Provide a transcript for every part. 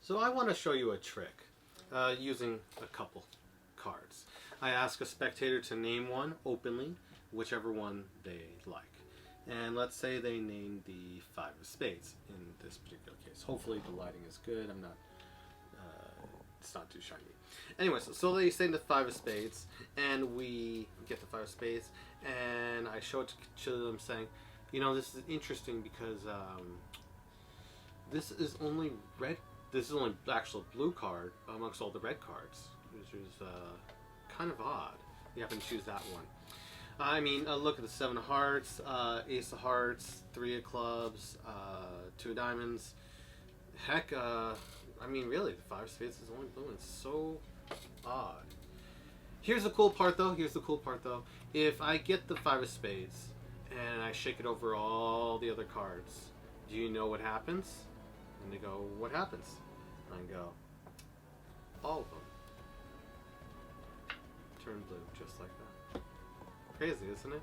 So I want to show you a trick using a couple cards. I ask a spectator to name one openly, whichever one they like. And let's say they name the 5 of spades in this particular case. Hopefully the lighting is good. It's not too shiny. Anyways, so they say the 5 of spades, and we get the 5 of spades, and I show it to them saying, you know, this is interesting because this is only red. This is only actual blue card amongst all the red cards, which is kind of odd. You happen to choose that one. I mean, look at the 7 of hearts, Ace of hearts, 3 of clubs, 2 of diamonds. Heck, I mean, really, the 5 of spades is only blue. It's so odd. Here's the cool part, though. If I get the 5 of spades and I shake it over all the other cards, do you know what happens? And they go, what happens? And I go, all of them turn blue, just like that. Crazy, isn't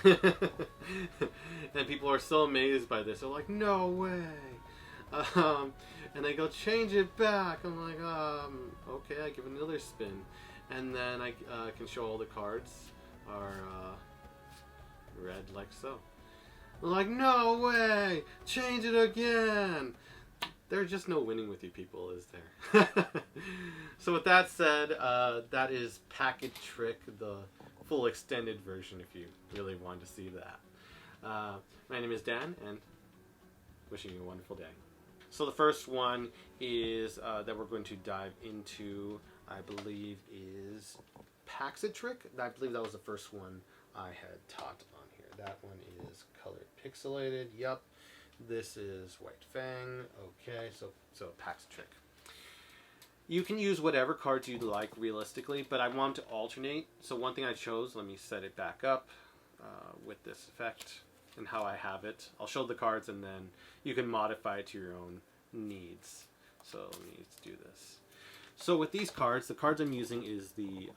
it? And people are so amazed by this. They're like, no way. And they go, change it back. I'm like, okay, I give it another spin. And then I can show all the cards are red, like so. They're like, no way, change it again. There's just no winning with you people, is there? So with that said, that is Packzet Trick, the full extended version if you really want to see that. My name is Dan, and wishing you a wonderful day. So the first one is that we're going to dive into, I believe, is Packzet Trick. I believe that was the first one I had taught on here. That one is colored pixelated. Yup. This is White Fang. Okay, so Packzet Trick. You can use whatever cards you'd like realistically, but I want to alternate. So one thing I chose, let me set it back up with this effect and how I have it. I'll show the cards and then you can modify it to your own needs. So let me do this. So with these cards, the cards I'm using is the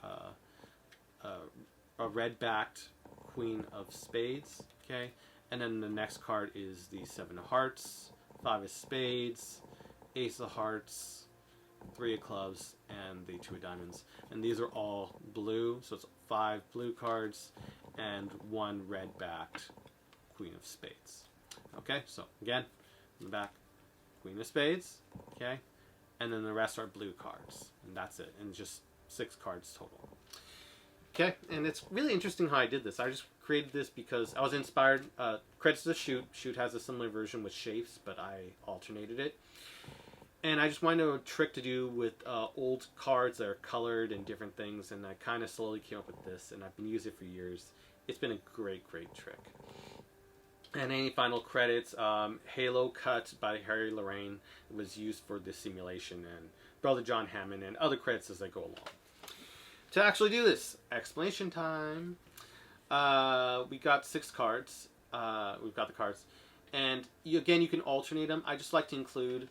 a red-backed Queen of Spades, okay? And then the next card is the 7 of hearts, 5 of spades, Ace of hearts, 3 of clubs, and the 2 of diamonds. And these are all blue, so it's 5 blue cards and 1 red-backed Queen of Spades. Okay, so again, in the back, Queen of Spades, okay? And then the rest are blue cards, and that's it, and just 6 cards total. Okay, and it's really interesting how I did this. I just created this because I was inspired. Credits to Shoot. Shoot has a similar version with shapes, but I alternated it. And I just wanted a trick to do with old cards that are colored and different things, and I kind of slowly came up with this, and I've been using it for years. It's been a great, great trick. And any final credits, Halo Cut by Harry Lorraine was used for this simulation, and Brother John Hammond, and other credits as I go along. To actually do this, explanation time. We got 6 cards. We've got the cards. And again, you can alternate them. I just like to include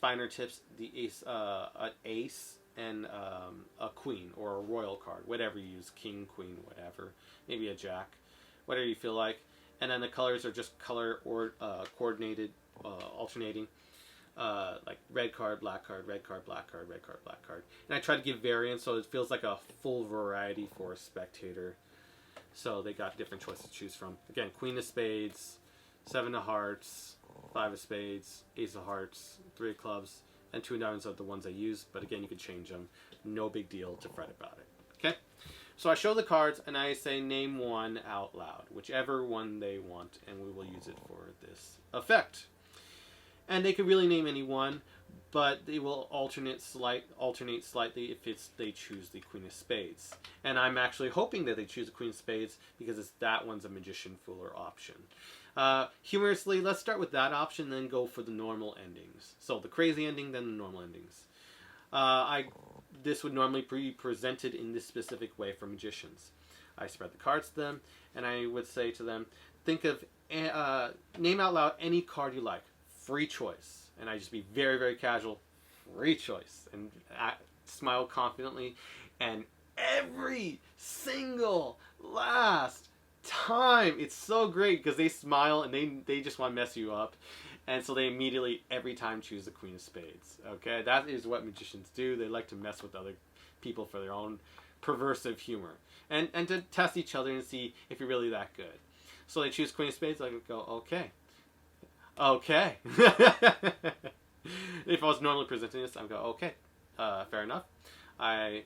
finer tips, the ace, an ace, and a queen, or a royal card. Whatever you use, king, queen, whatever. Maybe a jack. Whatever you feel like. And then the colors are just color or coordinated, alternating. Like red card, black card, red card, black card, red card, black card. And I try to give variance so it feels like a full variety for a spectator. So they got different choices to choose from. Again, Queen of Spades, 7 of hearts, 5 of spades, Ace of hearts, 3 of clubs, and 2 of diamonds are the ones I use. But again, you can change them. No big deal to fret about it. Okay? So I show the cards and I say name one out loud. Whichever one they want, and we will use it for this effect. And they could really name any one, but they will alternate slightly if they choose the Queen of Spades. And I'm actually hoping that they choose the Queen of Spades because that one's a Magician Fooler option. Humorously, let's start with that option, then go for the normal endings. So the crazy ending, then the normal endings. This would normally be presented in this specific way for magicians. I spread the cards to them, and I would say to them, think of, name out loud any card you like. Free choice. And I just be very, very casual. Free choice. And I smile confidently. And every single last time, it's so great because they smile and they just want to mess you up. And so they immediately, every time, choose the Queen of Spades. Okay, that is what magicians do. They like to mess with other people for their own perversive humor. And to test each other and see if you're really that good. So they choose Queen of Spades, I go, okay. Okay. If I was normally presenting this, I would go, okay, fair enough. I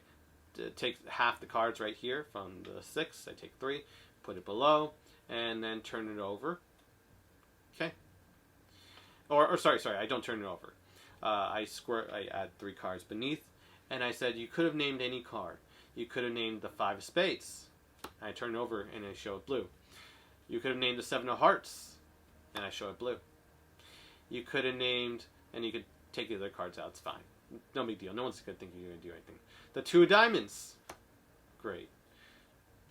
take half the cards right here from the 6. I take 3, put it below, and then turn it over. Okay. Or sorry, I don't turn it over. I add 3 cards beneath, and I said you could have named any card. You could have named the 5 of Spades. I turn it over and I show it blue. You could have named the 7 of Hearts, and I show it blue. You could have named, and you could take the other cards out. It's fine. No big deal. No one's going to think you're going to do anything. The 2 of Diamonds. Great.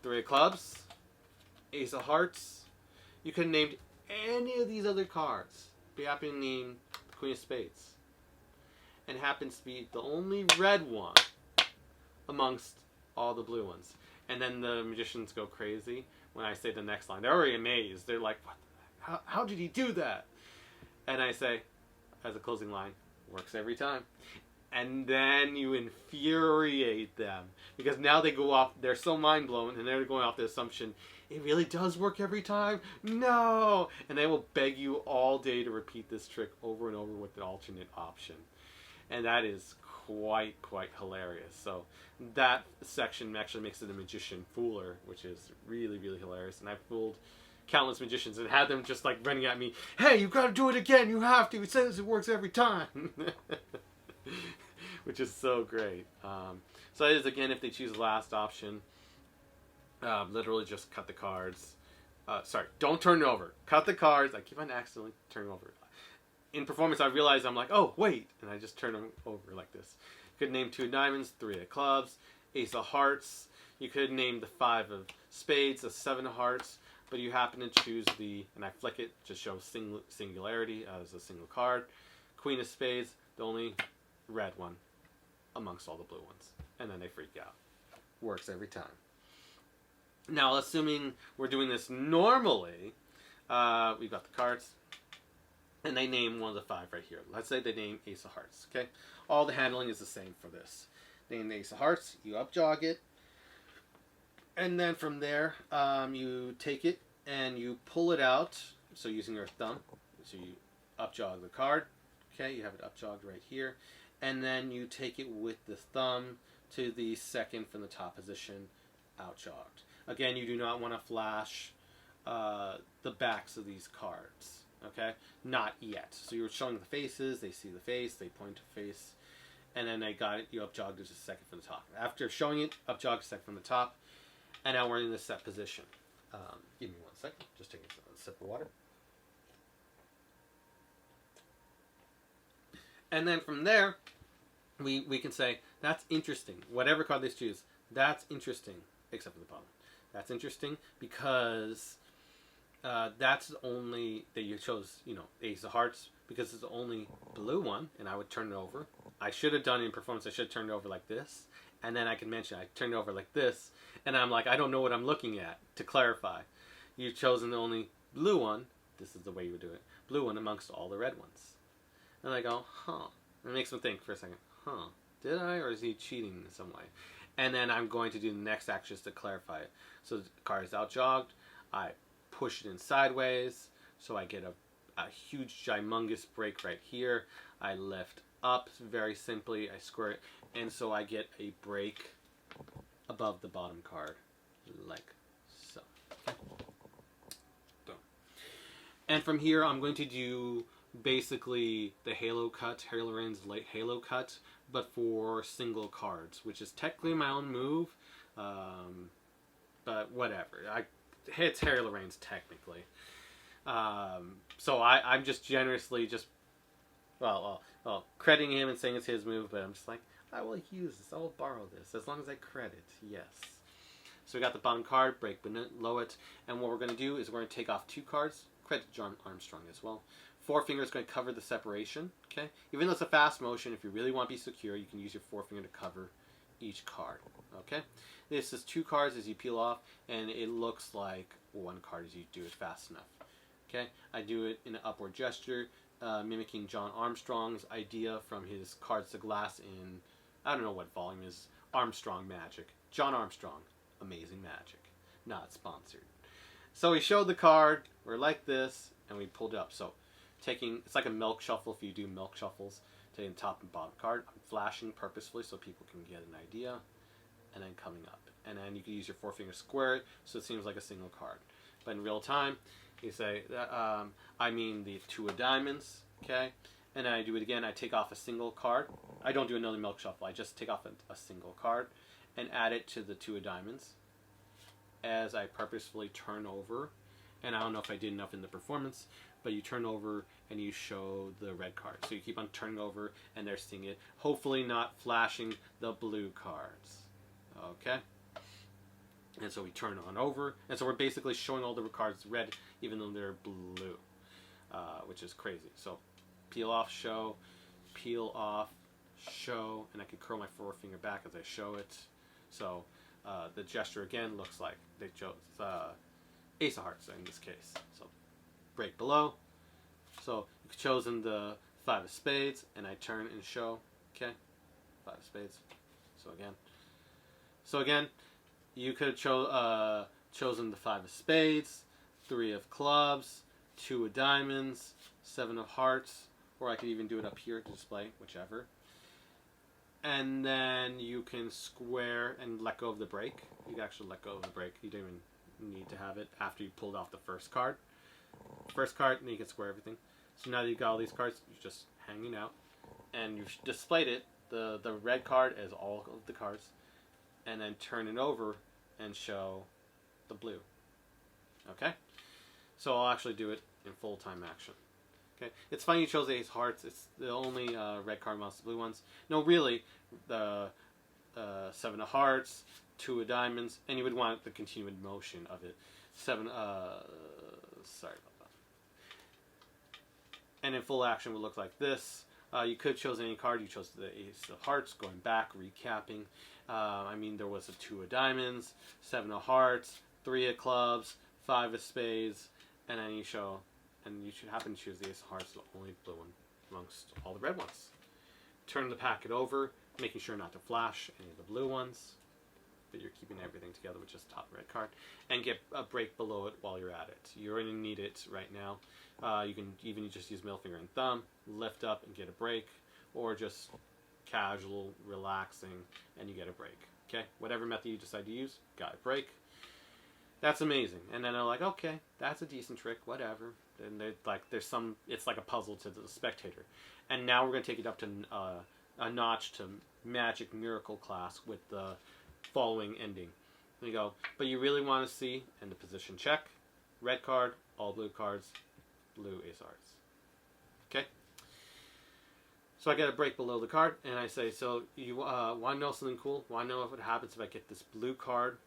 3 of Clubs. Ace of Hearts. You could have named any of these other cards. But you happen to name the Queen of Spades. And happens to be the only red one amongst all the blue ones. And then the magicians go crazy when I say the next line. They're already amazed. They're like, what the heck? How did he do that? And I say, as a closing line, works every time. And then you infuriate them. Because now they go off, they're so mind blown, and they're going off the assumption, it really does work every time? No! And they will beg you all day to repeat this trick over and over with the alternate option. And that is quite hilarious. So that section actually makes it a magician fooler, which is really hilarious. And I've fooled countless magicians and had them just like running at me, hey, you gotta do it again, you have to, it says it works every time. Which is so great. So it is, again, if they choose the last option, literally just cut the cards. Sorry, don't turn it over. Cut the cards. I keep on accidentally turning over. In performance, I realize I'm like, oh, wait. And I just turn them over like this. You could name 2 of Diamonds, 3 of Clubs, Ace of Hearts. You could name the 5 of Spades, a 7 of Hearts. But you happen to choose the, and I flick it to show singularity as a single card. Queen of Spades, the only red one amongst all the blue ones. And then they freak out. Works every time. Now, assuming we're doing this normally, we've got the cards, and they name one of the 5 right here. Let's say they name Ace of Hearts, okay? All the handling is the same for this. Name the Ace of Hearts, you up jog it, and then from there, you take it and you pull it out, so using your thumb, so you up jog the card, okay? You have it up jogged right here, and then you take it with the thumb to the second from the top position, out jogged. Again, you do not want to flash the backs of these cards, okay? Not yet. So you're showing the faces, they see the face, they point to face, and then they got it, you up jogged just a second from the top. After showing it, up jogged a second from the top, and now we're in the set position. Give me 1 second, just taking a sip of water. And then from there, we can say, that's interesting. Whatever card they choose, that's interesting, except for the bottom. That's interesting because that's the only, that you chose, you know, Ace of Hearts, because it's the only blue one, and I would turn it over. I should have done it in performance, I should have turned it over like this, and then I can mention, I turned it over like this, and I'm like, I don't know what I'm looking at, to clarify. You've chosen the only blue one, this is the way you would do it, blue one amongst all the red ones. And I go, huh. And it makes me think for a second, huh, did I, or is he cheating in some way? And then I'm going to do the next action just to clarify it. So the card is out jogged, I push it in sideways, so I get a huge, humongous break right here. I lift up very simply, I square it, and so I get a break above the bottom card, like so. Okay. Boom. And from here, I'm going to do basically the halo cut, Haloran's light halo cut, but for single cards, which is technically my own move, but whatever. It's Haloran's technically. So I'm just generously just, well, crediting him and saying it's his move, but I'm just like, I will use this, I will borrow this, as long as I credit, yes. So we got the bottom card, break below it, and what we're going to do is we're going to take off 2 cards, credit John Armstrong as well. 4-finger is going to cover the separation, okay? Even though it's a fast motion, if you really want to be secure, you can use your 4-finger to cover each card, okay? This is 2 cards as you peel off, and it looks like 1 card as you do it fast enough, okay? I do it in an upward gesture mimicking John Armstrong's idea from his Cards to Glass in, I don't know what volume is, Armstrong Magic. John Armstrong, Amazing Magic. Not sponsored. So we showed the card, we're like this, and we pulled it up. So it's like a milk shuffle if you do milk shuffles. Taking the top and bottom card. I'm flashing purposefully so people can get an idea. And then coming up. And then you can use your forefinger square it so it seems like a single card. But in real time, you say, I mean the 2 of diamonds, okay? And then I do it again. I take off a single card. I don't do another milk shuffle. I just take off a single card and add it to the 2 of diamonds as I purposefully turn over. And I don't know if I did enough in the performance, but you turn over and you show the red card. So you keep on turning over and they're seeing it. Hopefully not flashing the blue cards. Okay? And so we turn on over. And so we're basically showing all the cards red even though they're blue. Which is crazy. So peel off, show, peel off, show, and I can curl my forefinger back as I show it. So the gesture again looks like they chose Ace of Hearts in this case. So break below. So you've chosen the 5 of Spades, and I turn and show. Okay, 5 of Spades. So again, you could have chosen the 5 of Spades, 3 of Clubs, 2 of Diamonds, 7 of Hearts, or I could even do it up here to display, whichever. And then you can square and let go of the break. You can actually let go of the break. You don't even need to have it after you pulled off the first card. First card, and then you can square everything. So now that you've got all these cards, you're just hanging out. And you've displayed it, the red card as all of the cards. And then turn it over and show the blue. Okay? So I'll actually do it in full-time action. Okay, it's funny you chose Ace of Hearts. It's the only red card amongst the blue ones. No, really, the 7 of Hearts, 2 of Diamonds, and you would want the continued motion of it. Sorry about that. And in full action would look like this. You could have chosen any card. You chose the Ace of Hearts, going back, recapping. I mean, there was a 2 of Diamonds, 7 of Hearts, 3 of Clubs, 5 of Spades, and then you show... And you should happen to choose the Ace of Hearts, the only blue one amongst all the red ones. Turn the packet over, making sure not to flash any of the blue ones, but you're keeping everything together with just top red card. And get a break below it while you're at it. You're going to need it right now. You can even just use middle finger and thumb, lift up and get a break, or just casual, relaxing, and you get a break. Okay, whatever method you decide to use, got a break. That's amazing. And then they're like, okay, that's a decent trick, whatever. And they're like, it's like a puzzle to the spectator. And now we're going to take it up to a notch to Magic Miracle class with the following ending. And you go, but you really want to see, and the position check, red card, all blue cards, blue Ace of Hearts. Okay? So I get a break below the card, and I say, so you want to know something cool? Want to know what happens if I get this blue card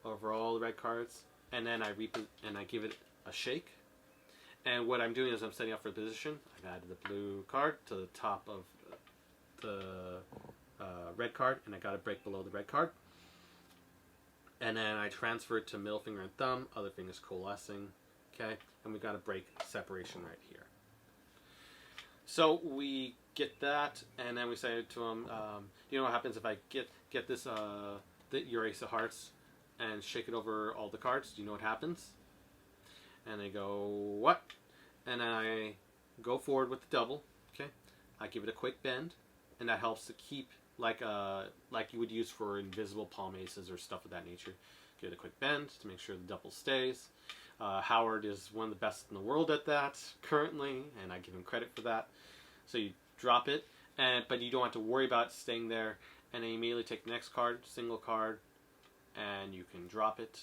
over all the red cards, and then I give it a shake. And what I'm doing is I'm setting up for the position. I've added the blue card to the top of the red card, and I got a break below the red card. And then I transfer it to middle finger and thumb, other fingers coalescing, okay? And we got a break separation right here. So we get that, and then we say to them, you know what happens if I get this your Ace of Hearts and shake it over all the cards? Do you know what happens? And they go, what? And then I go forward with the double, okay? I give it a quick bend, and that helps to keep, like you would use for invisible palm aces or stuff of that nature. Give it a quick bend to make sure the double stays. Howard is one of the best in the world at that currently, and I give him credit for that. So you drop it, but you don't have to worry about it staying there, and then you immediately take the next card, single card, and you can drop it.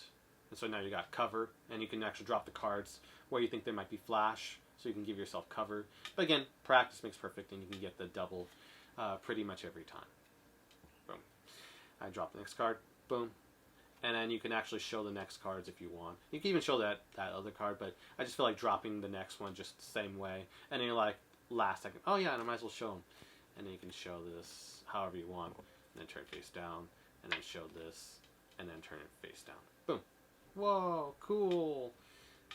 And so now you got cover, and you can actually drop the cards where you think there might be flash, so you can give yourself cover. But again, practice makes perfect, and you can get the double pretty much every time. Boom. I drop the next card, boom. And then you can actually show the next cards if you want. You can even show that other card, but I just feel like dropping the next one just the same way. And then you're like, last second, oh yeah, and I might as well show them. And then you can show this however you want, and then turn it face down, and then show this, and then turn it face down. Boom. Whoa, cool.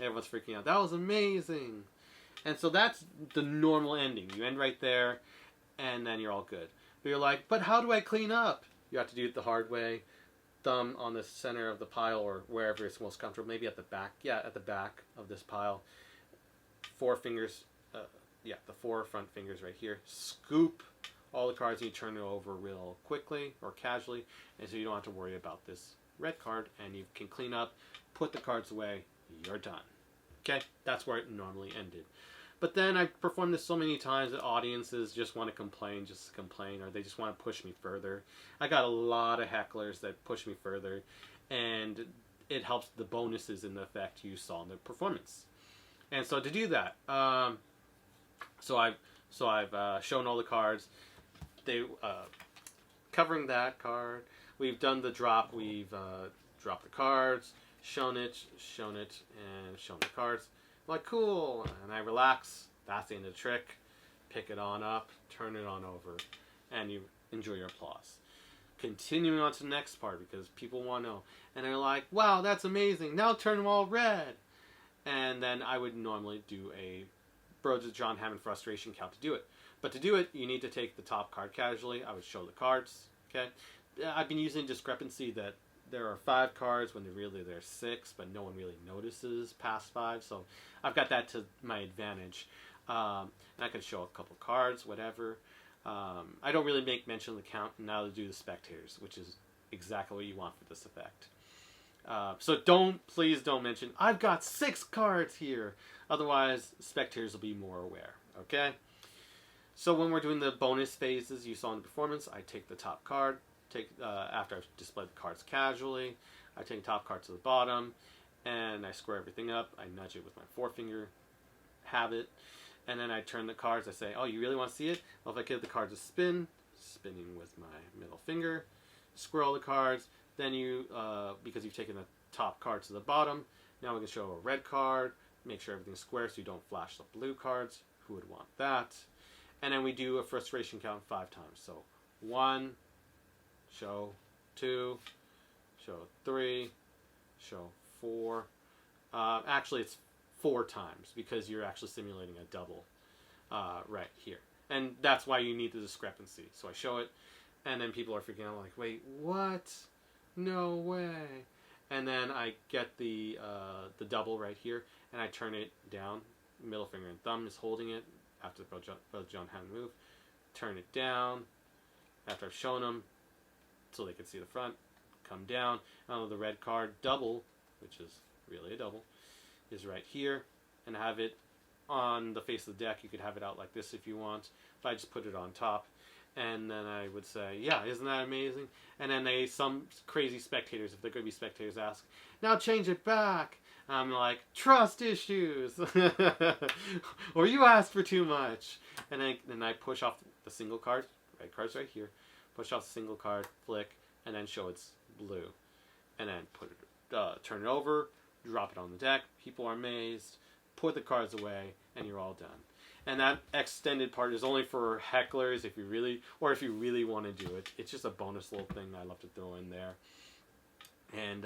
Everyone's freaking out. That was amazing. And so that's the normal ending. You end right there, and then you're all good. But you're like, but how do I clean up? You have to do it the hard way. Thumb on the center of the pile or wherever it's most comfortable. Maybe at the back. Yeah, at the back of this pile. 4 fingers. The 4 front fingers right here. Scoop all the cards and you turn it over real quickly or casually. And so you don't have to worry about this red card. And you can clean up, put the cards away. You're done. Okay? That's where it normally ended. But then I performed this so many times that audiences just want to complain just to complain, or they just want to push me further. I got a lot of hecklers that push me further, and it helps the bonuses in the effect you saw in the performance. And so to do that, so I've shown all the cards. They covering that card. We've done the drop. We've dropped the cards, shown it, and shown the cards. I'm like, cool, and I relax. That's the end of the trick. Pick it on up, turn it on over, and you enjoy your applause. Continuing on to the next part because people want to know. And they're like, wow, that's amazing. Now turn them all red. And then I would normally do a Broads of John Hammond frustration count to do it. But to do it, you need to take the top card casually. I would show the cards. Okay, I've been using discrepancy that there are 5 cards when there's 6, but no one really notices past 5. So I've got that to my advantage. And I can show a couple cards, whatever. I don't really make mention of the count. Now to do the spectators, which is exactly what you want for this effect. So please don't mention, I've got 6 cards here. Otherwise, spectators will be more aware. Okay? So when we're doing the bonus phases you saw in the performance, I take the top card. After I've displayed the cards casually, I take the top card to the bottom, and I square everything up. I nudge it with my forefinger, have it, and then I turn the cards. I say, oh, you really want to see it? Well, if I give the cards a spin, spinning with my middle finger, square all the cards, then you, because you've taken the top card to the bottom, now we can show a red card, make sure everything's square so you don't flash the blue cards. Who would want that? And then we do a frustration count 5 times. So 1, show 2, show 3, show 4. Actually, it's 4 times because you're actually simulating a double right here. And that's why you need the discrepancy. So I show it, and then people are freaking out like, wait, what? No way. And then I get the double right here, and I turn it down. Middle finger and thumb is holding it after the John Hammond move. Turn it down after I've shown them, so they can see the front, come down. Now the red card, double, which is really a double, is right here, and have it on the face of the deck. You could have it out like this if you want, but I just put it on top. And then I would say, yeah, isn't that amazing? And then some crazy spectators, if they're going to be spectators, ask, now change it back. I'm like, trust issues. Or you asked for too much. And then I push off the single card, red card's right here, push off the single card, flick, and then show it's blue. And then turn it over, drop it on the deck. People are amazed. Put the cards away, and you're all done. And that extended part is only for hecklers if you really want to do it. It's just a bonus little thing I love to throw in there. And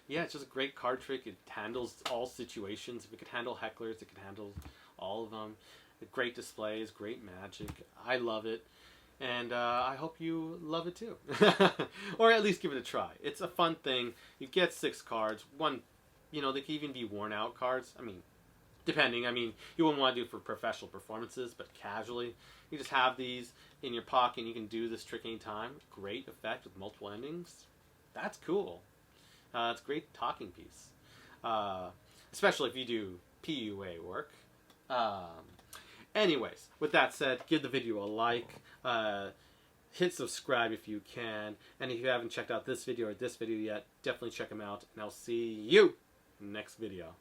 yeah, it's just a great card trick. It handles all situations. If it could handle hecklers, it could handle all of them. Great displays, great magic. I love it. And I hope you love it too. Or at least give it a try. It's a fun thing. You get 6 cards. They can even be worn out cards. I mean, depending. You wouldn't want to do it for professional performances, but casually. You just have these in your pocket and you can do this trick anytime. Great effect with multiple endings. That's cool. It's a great talking piece. Especially if you do PUA work. Anyways, with that said, give the video a like. Hit subscribe if you can. And if you haven't checked out this video or this video yet, definitely check them out. And I'll see you in the next video.